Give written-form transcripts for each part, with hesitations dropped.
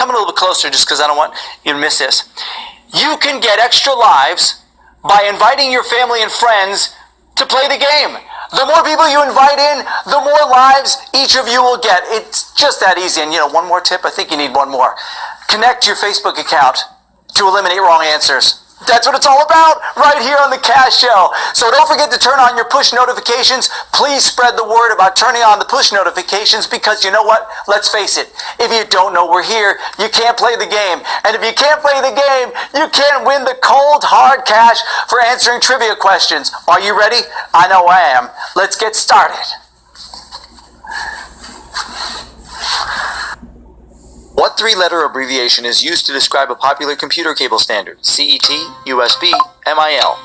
come a little bit closer just because I don't want you to miss this. You can get extra lives by inviting your family and friends to play the game. The more people you invite in, the more lives each of you will get. It's just that easy. And one more tip, I think you need one more. Connect your Facebook account to eliminate wrong answers. That's what it's all about right here on the Cash Show. So don't forget to turn on your push notifications. Please spread the word about turning on the push notifications because you know what? Let's face it. If you don't know we're here, you can't play the game. And if you can't play the game, you can't win the cold, hard cash for answering trivia questions. Are you ready? I know I am. Let's get started. What three-letter abbreviation is used to describe a popular computer cable standard? CET, USB, MIL.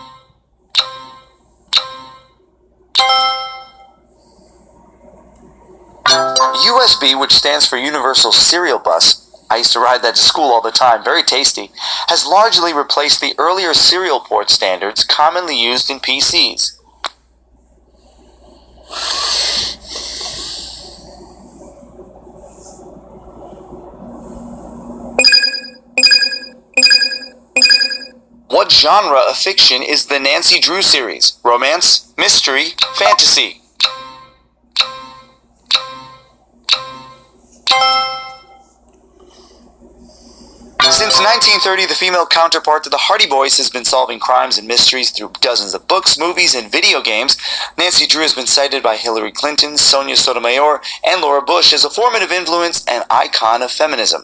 USB, which stands for Universal Serial Bus, I used to ride that to school all the time, very tasty, has largely replaced the earlier serial port standards commonly used in PCs. What genre of fiction is the Nancy Drew series? Romance, mystery, fantasy? Since 1930, the female counterpart to the Hardy Boys has been solving crimes and mysteries through dozens of books, movies, and video games. Nancy Drew has been cited by Hillary Clinton, Sonia Sotomayor, and Laura Bush as a formative influence and icon of feminism.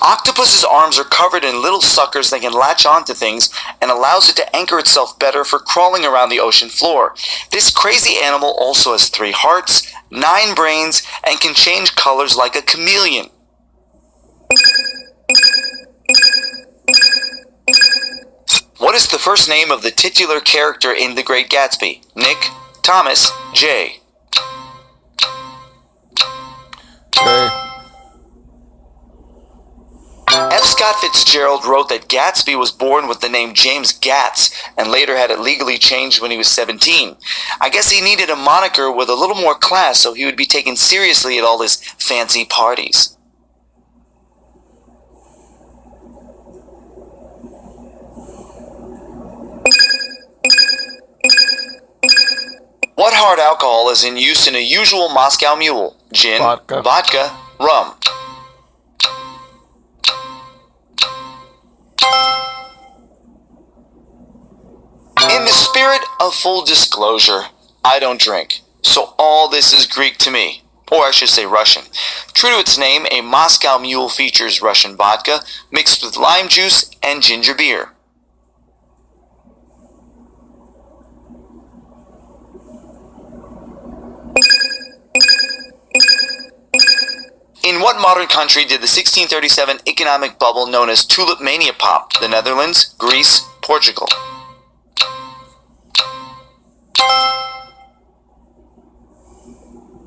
Octopus's arms are covered in little suckers that can latch onto things and allows it to anchor itself better for crawling around the ocean floor. This crazy animal also has 3 hearts, 9 brains, and can change colors like a chameleon. What is the first name of the titular character in The Great Gatsby? Nick, Thomas, Jay. Jay. F. Scott Fitzgerald wrote that Gatsby was born with the name James Gatz and later had it legally changed when he was 17. I guess he needed a moniker with a little more class so he would be taken seriously at all his fancy parties. What hard alcohol is in use in a usual Moscow Mule? Gin, vodka, rum. In the spirit of full disclosure, I don't drink, so all this is Greek to me, or I should say Russian. True to its name, a Moscow Mule features Russian vodka mixed with lime juice and ginger beer. In what modern country did the 1637 economic bubble known as Tulip Mania pop? The Netherlands, Greece, Portugal.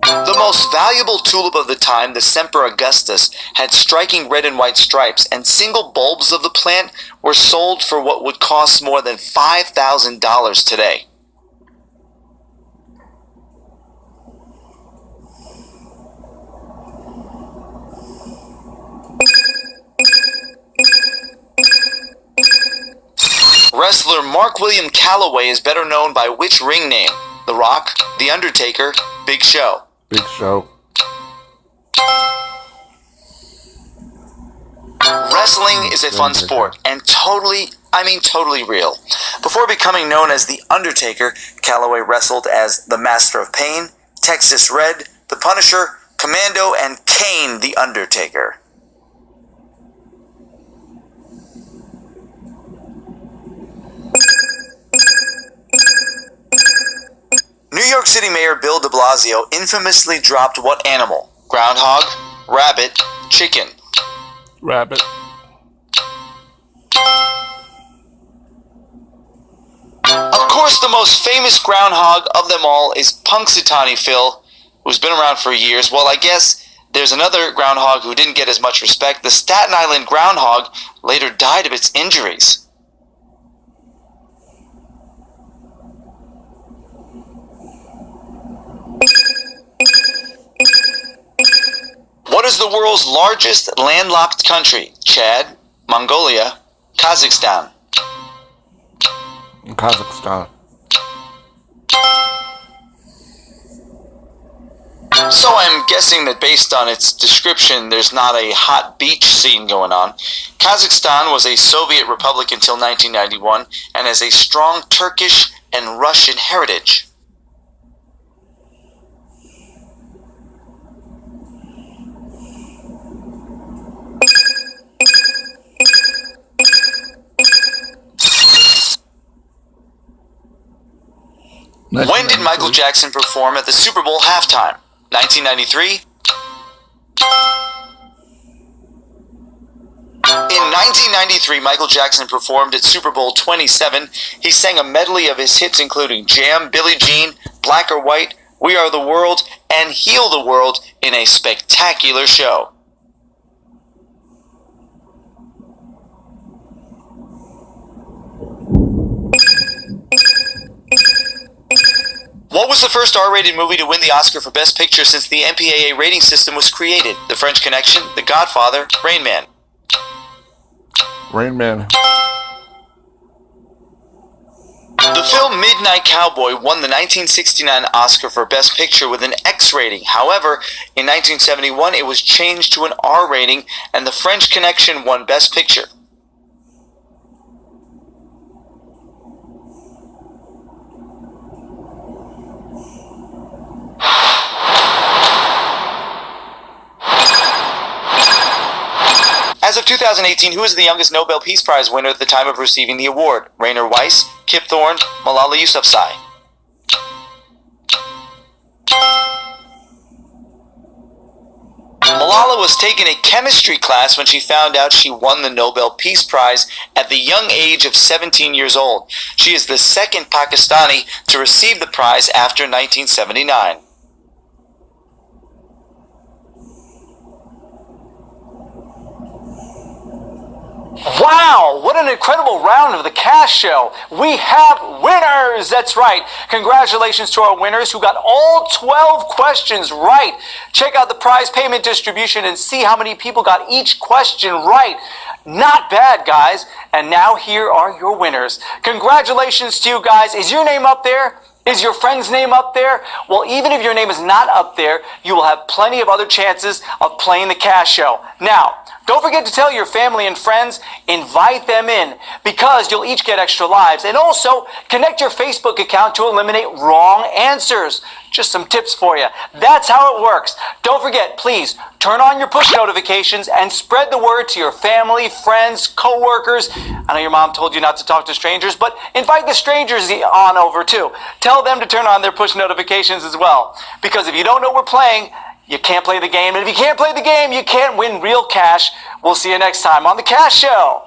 The most valuable tulip of the time, the Semper Augustus, had striking red and white stripes, and single bulbs of the plant were sold for what would cost more than $5,000 today. Wrestler Mark William Calloway is better known by which ring name? The Rock, The Undertaker, Big Show. Big Show. Wrestling is a fun sport and totally real. Before becoming known as The Undertaker, Calloway wrestled as the Master of Pain, Texas Red, The Punisher, Commando, and Kane the Undertaker. New York City Mayor Bill de Blasio infamously dropped what animal? Groundhog, rabbit, chicken. Rabbit. the most famous groundhog of them all is Punxsutawney Phil, who's been around for years. Well, I guess there's another groundhog who didn't get as much respect. The Staten Island groundhog later died of its injuries. What is the world's largest landlocked country? Chad, Mongolia, Kazakhstan. Kazakhstan. So I'm guessing that based on its description, there's not a hot beach scene going on. Kazakhstan was a Soviet republic until 1991 and has a strong Turkish and Russian heritage. When did Michael Jackson perform at the Super Bowl halftime? 1993? In 1993, Michael Jackson performed at Super Bowl 27. He sang a medley of his hits including Jam, Billie Jean, Black or White, We Are the World, and Heal the World in a spectacular show. What was the first R-rated movie to win the Oscar for Best Picture since the MPAA rating system was created? The French Connection, The Godfather, Rain Man. Rain Man. The film Midnight Cowboy won the 1969 Oscar for Best Picture with an X rating. However, in 1971 it was changed to an R rating and The French Connection won Best Picture. As of 2018, who is the youngest Nobel Peace Prize winner at the time of receiving the award? Rainer Weiss, Kip Thorne, Malala Yousafzai. Malala was taking a chemistry class when she found out she won the Nobel Peace Prize at the young age of 17 years old. She is the second Pakistani to receive the prize after 1979. Wow, what an incredible round of the Cash Show. We have winners, that's right. Congratulations to our winners who got all 12 questions right. Check out the prize payment distribution and see how many people got each question right. Not bad, guys. And now here are your winners. Congratulations to you guys. Is your name up there? Is your friend's name up there? Well, even if your name is not up there, you will have plenty of other chances of playing the Cash Show. Now, don't forget to tell your family and friends, invite them in, because you'll each get extra lives. And also, connect your Facebook account to eliminate wrong answers. Just some tips for you. That's how it works. Don't forget, please, turn on your push notifications and spread the word to your family, friends, co-workers. I know your mom told you not to talk to strangers, but invite the strangers on over too. Tell them to turn on their push notifications as well. Because if you don't know we're playing, you can't play the game. And if you can't play the game, you can't win real cash. We'll see you next time on The Cash Show.